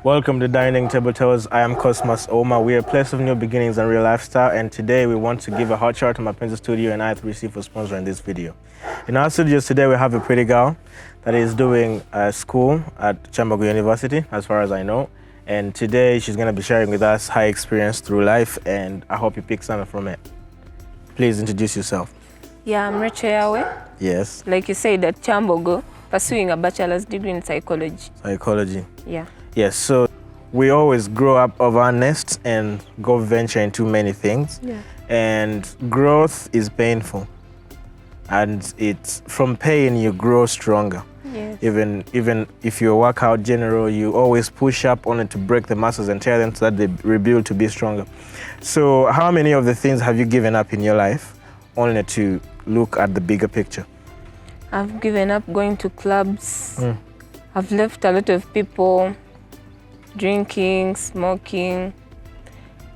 Welcome to Dining Table Tales. I am Cosmos Oma. We are a place of new beginnings and real lifestyle, and today we want to give a hot shout to Mapenzi Studio and I3C for sponsoring this video. In our studios today, we have a pretty girl that is doing school at Chambago University, as far as I know. And today she's going to be sharing with us her experience through life, and I hope you pick something from it. Please introduce yourself. Yeah, I'm Racheal Yawe. Yes. Like you said, at Chambago, pursuing a bachelor's degree in psychology. Psychology. Yeah. Yes, so we always grow up of our nests and go venture into many things. Yeah. And growth is painful. And it's from pain you grow stronger. Yes. Even if you're a workout general, you always push up only to break the muscles and tear them so that they rebuild to be stronger. So how many of the things have you given up in your life only to look at the bigger picture? I've given up going to clubs. I've left a lot of people, drinking, smoking,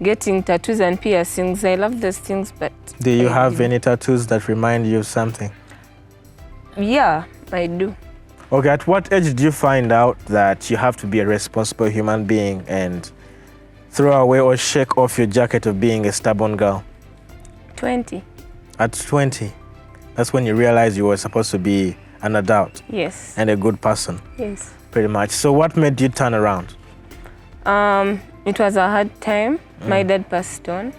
getting tattoos and piercings. I love those things, but... Do you have any tattoos that remind you of something? Yeah, I do. Okay, at what age did you find out that you have to be a responsible human being and throw away or shake off your jacket of being a stubborn girl? 20. At 20, that's when you realize you were supposed to be an adult. Yes. And a good person. Yes. Pretty much. So what made you turn around? It was a hard time. My dad passed on.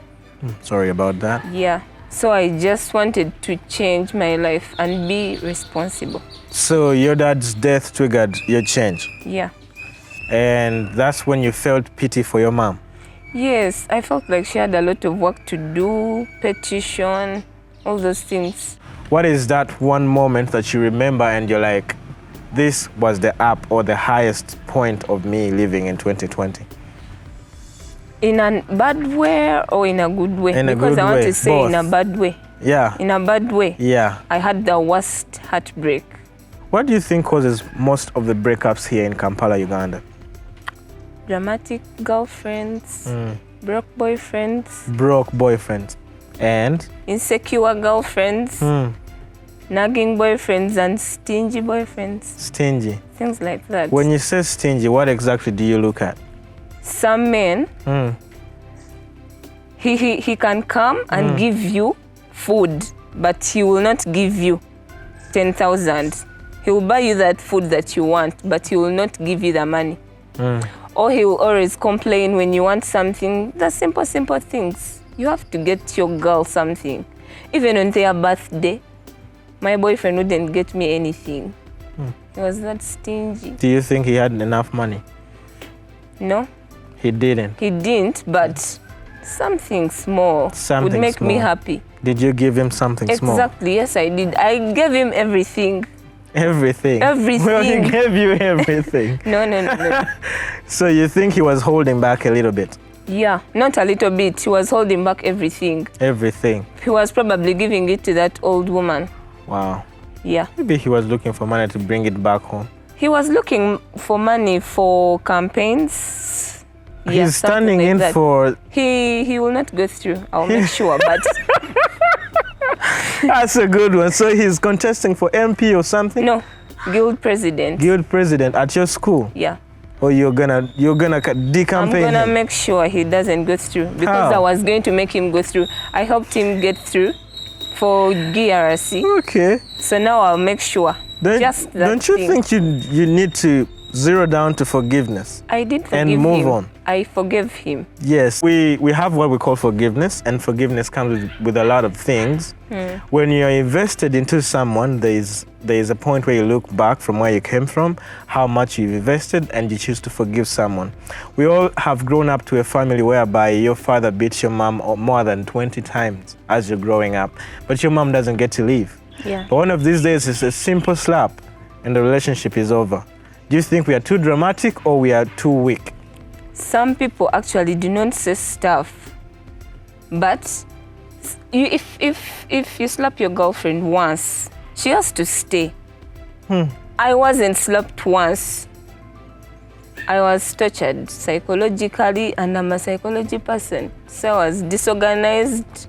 Sorry about that. Yeah. So I just wanted to change my life and be responsible. So your dad's death triggered your change? Yeah. And that's when you felt pity for your mom? Yes, I felt like she had a lot of work to do, petition, all those things. What is that one moment that you remember and you're like, this was the up or the highest point of me living in 2020? In a bad way or in a good way? In a because good I want way, to say both. in a bad way. Yeah. In a bad way. Yeah. I had the worst heartbreak. What do you think causes most of the breakups here in Kampala, Uganda? Dramatic girlfriends, broke boyfriends. Broke boyfriends. And? Insecure girlfriends. Nagging boyfriends and stingy boyfriends. Stingy. Things like that. When you say stingy, what exactly do you look at? Some men, he can come and give you food, but he will not give you 10,000. He will buy you that food that you want, but he will not give you the money. Or he will always complain when you want something. The simple things. You have to get your girl something. Even on their birthday, my boyfriend wouldn't get me anything. He was that stingy. Do you think he had enough money? No. He didn't? He didn't, but something small would make me happy. Did you give him something small? Exactly, yes I did. I gave him everything. Everything? Everything. Well, he gave you everything. No. So you think he was holding back a little bit? Yeah, not a little bit. He was holding back everything. Everything? He was probably giving it to that old woman. Wow. Yeah. Maybe he was looking for money to bring it back home. He was looking for money for campaigns. He's standing in that. for... He will not go through, I'll make sure, but... That's a good one. So he's contesting for MP or something? No, guild president. Guild president at your school? Yeah. Or you're gonna decampaign I'm gonna him? make sure he doesn't go through because How? I was going to make him go through. I helped him get through for GRC. Okay. So now I'll make sure. Don't you think you need to zero down to forgiveness? I did forgive and him. move on. I forgave him. Yes, we have what we call forgiveness, and forgiveness comes with a lot of things. When you're invested into someone, there is a point where you look back from where you came from, how much you've invested, and you choose to forgive someone. We all have grown up to a family whereby your father beats your mom more than 20 times as you're growing up, but your mom doesn't get to leave. Yeah. But one of these days it's a simple slap and the relationship is over. Do you think we are too dramatic or we are too weak? Some people actually do not say stuff, but if you slap your girlfriend once, she has to stay. I wasn't slapped once. I was tortured psychologically, and I'm a psychology person, so I was disorganized.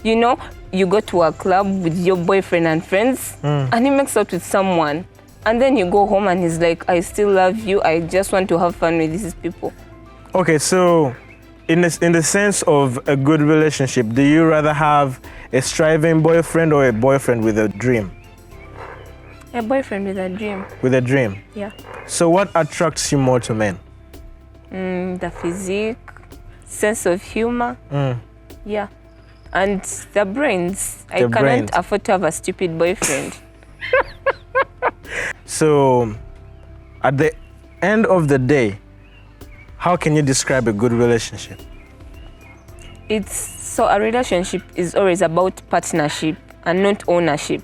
You know, you go to a club with your boyfriend and friends, and he makes out with someone. And then you go home and he's like, I still love you. I just want to have fun with these people. Okay, so in the sense of a good relationship, do you rather have a striving boyfriend or a boyfriend with a dream? A boyfriend with a dream. With a dream? Yeah. So what attracts you more to men? The physique, sense of humor. Yeah. And the brains. I cannot afford to have a stupid boyfriend. So at the end of the day, how can you describe a good relationship? So a relationship is always about partnership and not ownership.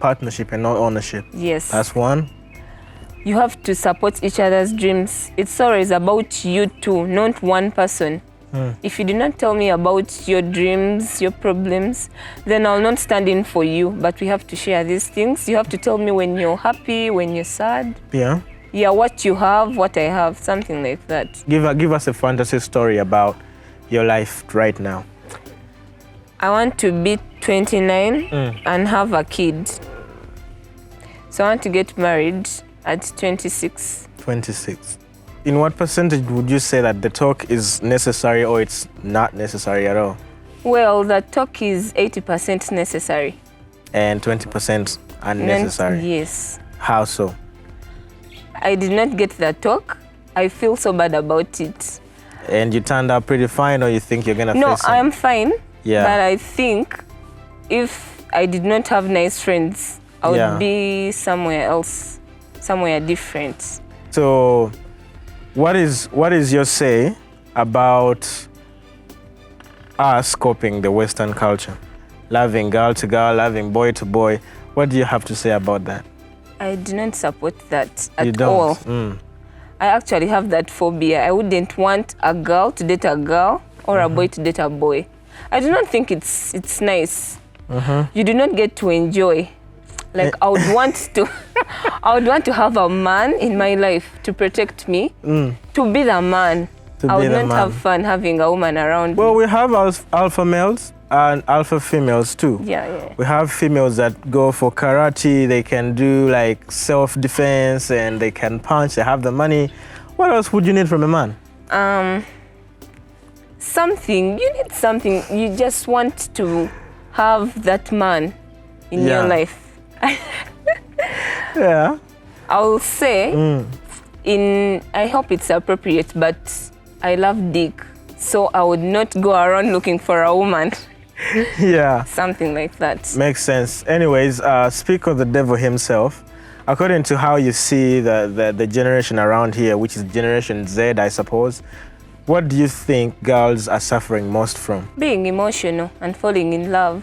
Partnership and not ownership. Yes. That's one. You have to support each other's dreams. It's always about you two, not one person. If you do not tell me about your dreams, your problems, then I'll not stand in for you. But we have to share these things. You have to tell me when you're happy, when you're sad. Yeah. Yeah, what you have, what I have, something like that. Give us a fantasy story about your life right now. I want to be 29 and have a kid. So I want to get married at 26. 26. In what percentage would you say that the talk is necessary or it's not necessary at all? Well, the talk is 80% necessary. And 20% unnecessary? Yes. How so? I did not get the talk. I feel so bad about it. And you turned out pretty fine, or you think you're going to face No, some? I'm fine. Yeah. But I think if I did not have nice friends, I would be somewhere else, somewhere different. So what is your say about us copying the Western culture? Loving girl to girl, loving boy to boy. What do you have to say about that? I do not support that at you don't? all. I actually have that phobia. I wouldn't want a girl to date a girl or a boy to date a boy. I do not think it's nice. You do not get to enjoy. Like I would want to I would want to have a man in my life to protect me, to be the man. I would not have fun having a woman around Well, me. we have alpha males and alpha females too. Yeah. We have females that go for karate, they can do like self-defense and they can punch, they have the money. What else would you need from a man? You need something. You just want to have that man in your life. Yeah. I'll say, I hope it's appropriate, but I love dick. So I would not go around looking for a woman. Yeah. Something like that. Makes sense. Anyways, speak of the devil himself. According to how you see the generation around here, which is Generation Z, I suppose, what do you think girls are suffering most from? Being emotional and falling in love.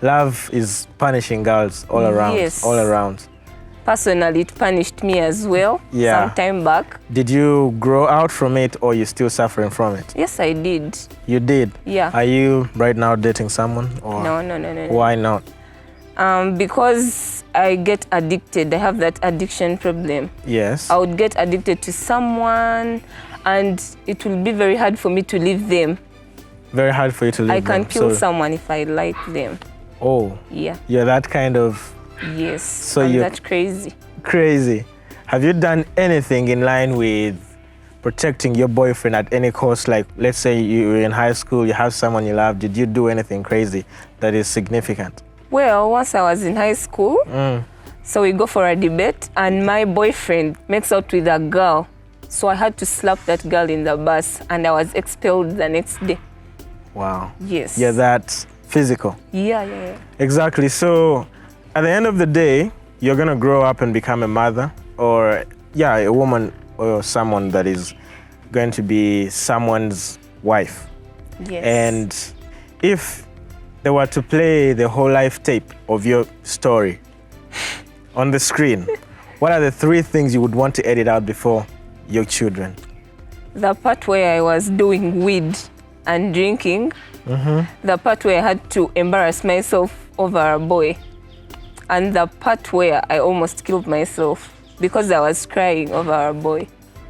Love is punishing girls all around. Yes. All around. Personally, it punished me as well some time back. Did you grow out from it or you still suffering from it? Yes, I did. You did? Yeah. Are you right now dating someone? Or No. Why not? Because I get addicted. I have that addiction problem. Yes. I would get addicted to someone and it will be very hard for me to leave them. Very hard for you to leave I them. can kill someone if I like them. Oh. Yeah. You're that kind of... Yes. So I'm you're that crazy. Crazy. Have you done anything in line with protecting your boyfriend at any cost? Like, let's say you're in high school, you have someone you love. Did you do anything crazy that is significant? Well, once I was in high school, so we go for a debate and my boyfriend makes out with a girl. So I had to slap that girl in the bus and I was expelled the next day. Wow. Yes. Yeah, that's physical. Yeah. Exactly. So at the end of the day, you're going to grow up and become a mother or, a woman or someone that is going to be someone's wife. Yes. And if they were to play the whole life tape of your story on the screen, what are the 3 things you would want to edit out before your children? The part where I was doing weed and drinking, the part where I had to embarrass myself over a boy, and the part where I almost killed myself because I was crying over a boy.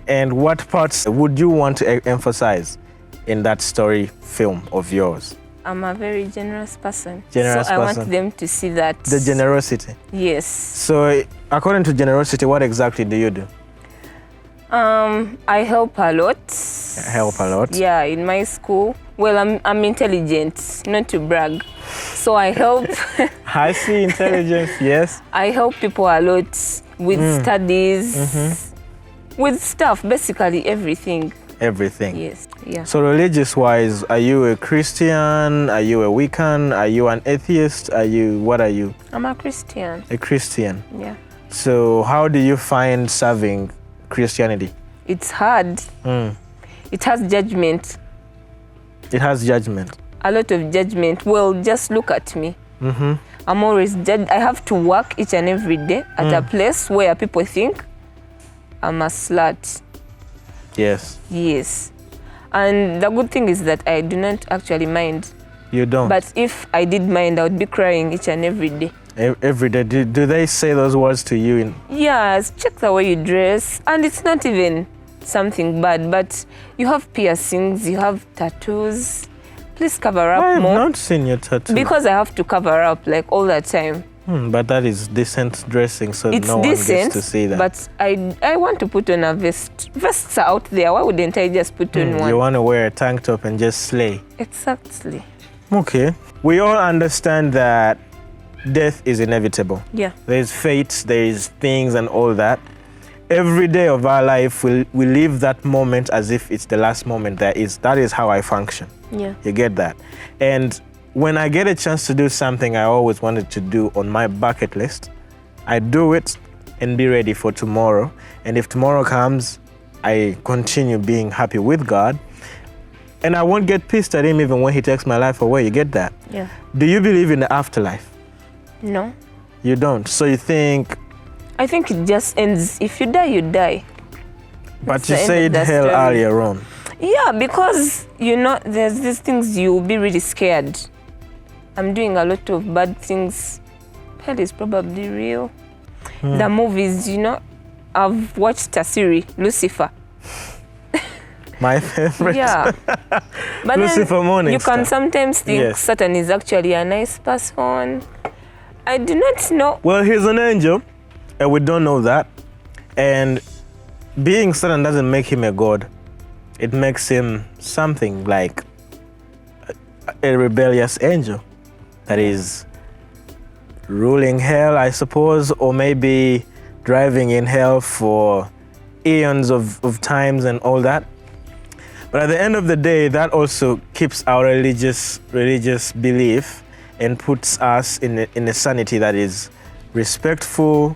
And what parts would you want to emphasize in that story film of yours? I'm a very generous person. Generous so I person. want them to see that. The generosity. Yes. So according to generosity, what exactly do you do? I help a lot. Help a lot? Yeah, in my school. Well, I'm intelligent, not to brag. So I help. I see intelligence, yes. I help people a lot with studies, with stuff, basically everything. Everything. Yes, yeah. So religious-wise, are you a Christian? Are you a Wiccan? Are you an atheist? What are you? I'm a Christian. A Christian. Yeah. So how do you find serving Christianity? It's hard. It has judgment. It has judgment. A lot of judgment. Well, just look at me. I'm always judged. I have to work each and every day at a place where people think I'm a slut. Yes. Yes. And the good thing is that I do not actually mind. You don't? But if I did mind, I would be crying each and every day. Every day? Do they say those words to you? Yes, check the way you dress. And it's not even something bad, but you have piercings, you have tattoos. Please cover up I have more. not seen your tattoo. Because I have to cover up like all the time. But that is decent dressing, so It's no decent, one gets to see that. but I want to put on a vest. Vests are out there. Why wouldn't I just put on one? You want to wear a tank top and just slay. Exactly. Okay. We all understand that death is inevitable. Yeah. There's fate, there's things and all that. Every day of our life, we live that moment as if it's the last moment there is. That is how I function. Yeah. You get that? And when I get a chance to do something I always wanted to do on my bucket list, I do it and be ready for tomorrow. And if tomorrow comes, I continue being happy with God. And I won't get pissed at him even when he takes my life away. You get that? Yeah. Do you believe in the afterlife? No. You don't. So you think... I think it just ends. If you die, you die. But That's you the end said of the hell story. earlier on. Yeah, because, you know, there's these things you'll be really scared. I'm doing a lot of bad things. Hell is probably real. The movies, you know, I've watched a series, Lucifer. My favorite. Yeah. But Lucifer then Morning you can Star. sometimes think Yes. Satan is actually a nice person. I do not know. Well, he's an angel, and we don't know that. And being Satan doesn't make him a god. It makes him something like a rebellious angel that is ruling hell, I suppose, or maybe driving in hell for eons of times and all that. But at the end of the day, that also keeps our religious belief and puts us in a sanity that is respectful,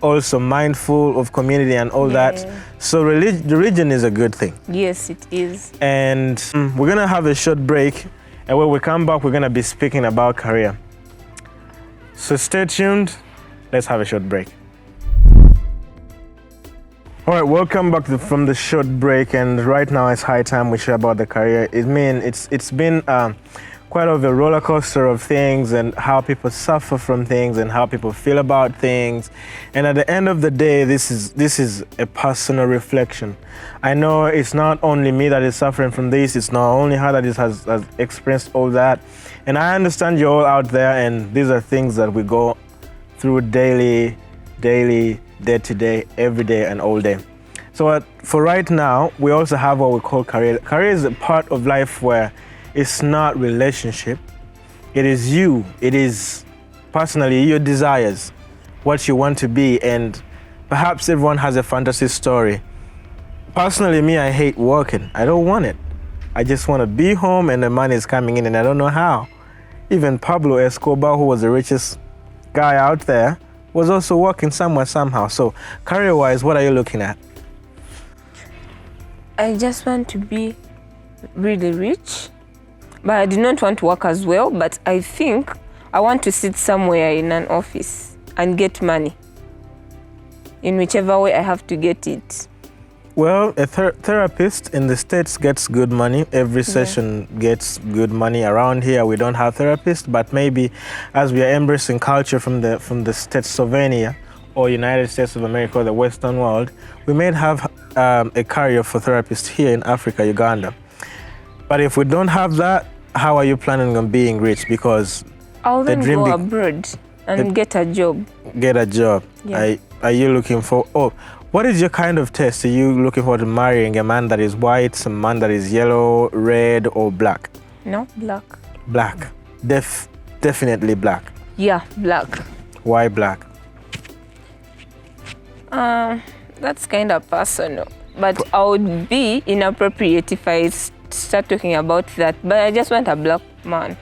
also mindful of community and all that. So religion is a good thing. Yes, it is. And we're gonna have a short break, and when we come back, we're gonna be speaking about career. So stay tuned. Let's have a short break. All right, welcome back from the short break, and right now it's high time we share about the career. It's been quite of a roller coaster of things and how people suffer from things and how people feel about things. And at the end of the day, this is a personal reflection. I know it's not only me that is suffering from this, it's not only her that has experienced all that. And I understand you're all out there, and these are things that we go through daily, day to day, every day and all day. So for right now, we also have what we call career. Career is a part of life where it's not relationship. It is you. It is personally your desires, what you want to be. And perhaps everyone has a fantasy story. Personally, me, I hate working. I don't want it. I just want to be home and the money is coming in, and I don't know how. Even Pablo Escobar, who was the richest guy out there, was also working somewhere, somehow. So career-wise, what are you looking at? I just want to be really rich, but I do not want to work as well. But I think I want to sit somewhere in an office and get money in whichever way I have to get it. Well, a therapist in the States gets good money. Every session gets good money. Around here, we don't have therapists, but maybe as we are embracing culture from the States, Slovenia, or United States of America, or the Western world, we may have a career for therapists here in Africa, Uganda. But if we don't have that, how are you planning on being rich? Because I'll the then dream go abroad and get a job. Get a job. Yeah. Are you looking for? Oh, what is your kind of taste? Are you looking for to marrying a man that is white, a man that is yellow, red, or black? No, black. Black. Definitely black. Yeah, black. Why black? That's kind of personal. But I would be inappropriate if I start talking about that. But I just want a black man.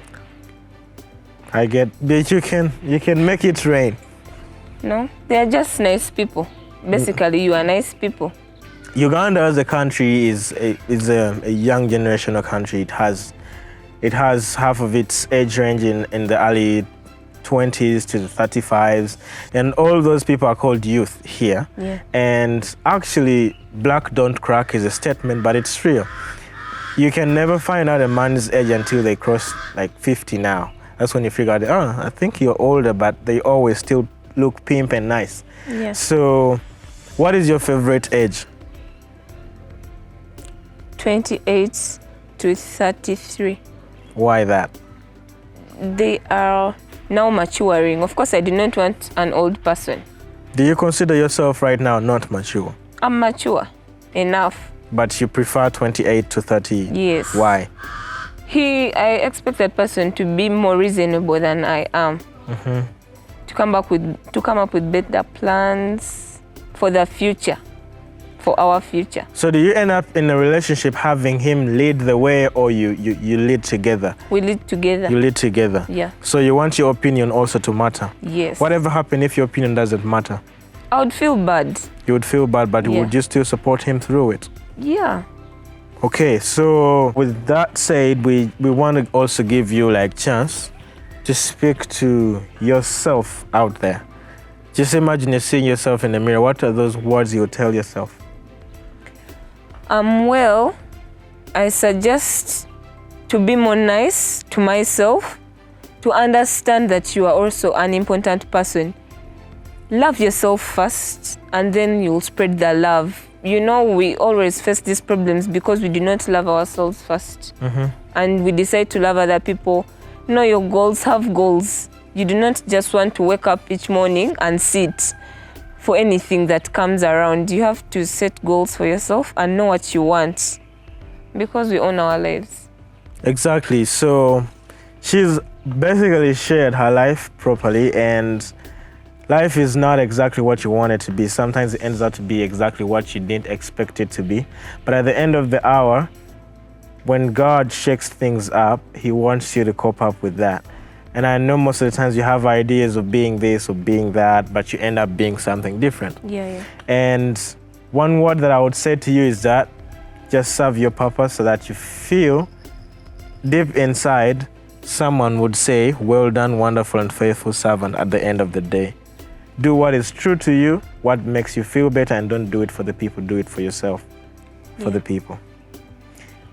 I get, but you can make it rain. No, they are just nice people. Basically, you are nice people. Uganda as a country is a young generational country. It has half of its age range in the early 20s to the 35s, and all those people are called youth here. Yeah. And actually, black don't crack is a statement, but it's real. You can never find out a man's age until they cross like 50 now. That's when you figure out, oh, I think you're older, but they always still look pimp and nice. Yeah. So, what is your favorite age? 28 to 33. Why that? They are now maturing. Of course, I do not want an old person. Do you consider yourself right now not mature? I'm mature enough. But you prefer 28 to 30? Yes. Why? I expect that person to be more reasonable than I am. Mm-hmm. To come up with better plans for the future, for our future. So do you end up in a relationship having him lead the way, or you lead together? We lead together. You lead together? Yeah. So you want your opinion also to matter? Yes. Whatever happened if your opinion doesn't matter? I would feel bad. You would feel bad, but Yeah. would you still support him through it? Yeah. Okay, so with that said, we want to also give you like chance to speak to yourself out there. Just imagine you're seeing yourself in the mirror. What are those words you would tell yourself? Well, I suggest to be more nice to myself, to understand that you are also an important person. Love yourself first, and then you'll spread the love. You know, we always face these problems because we do not love ourselves first. Mm-hmm. And we decide to love other people. Know your goals, have goals. You do not just want to wake up each morning and sit for anything that comes around. You have to set goals for yourself and know what you want, because we own our lives. Exactly. So she's basically shared her life properly, and life is not exactly what you want it to be. Sometimes it ends up to be exactly what you didn't expect it to be. But at the end of the hour, when God shakes things up, he wants you to cope up with that. And I know most of the times you have ideas of being this or being that, but you end up being something different. Yeah. And one word that I would say to you is that just serve your purpose, so that you feel deep inside someone would say, well done, wonderful and faithful servant at the end of the day. Do what is true to you, what makes you feel better, and don't do it for the people, do it for yourself, for the people.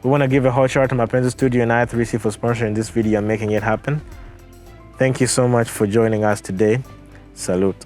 We want to give a hot shout out to Mapenzi Studio and I3C for sponsoring this video and making it happen. Thank you so much for joining us today. Salute.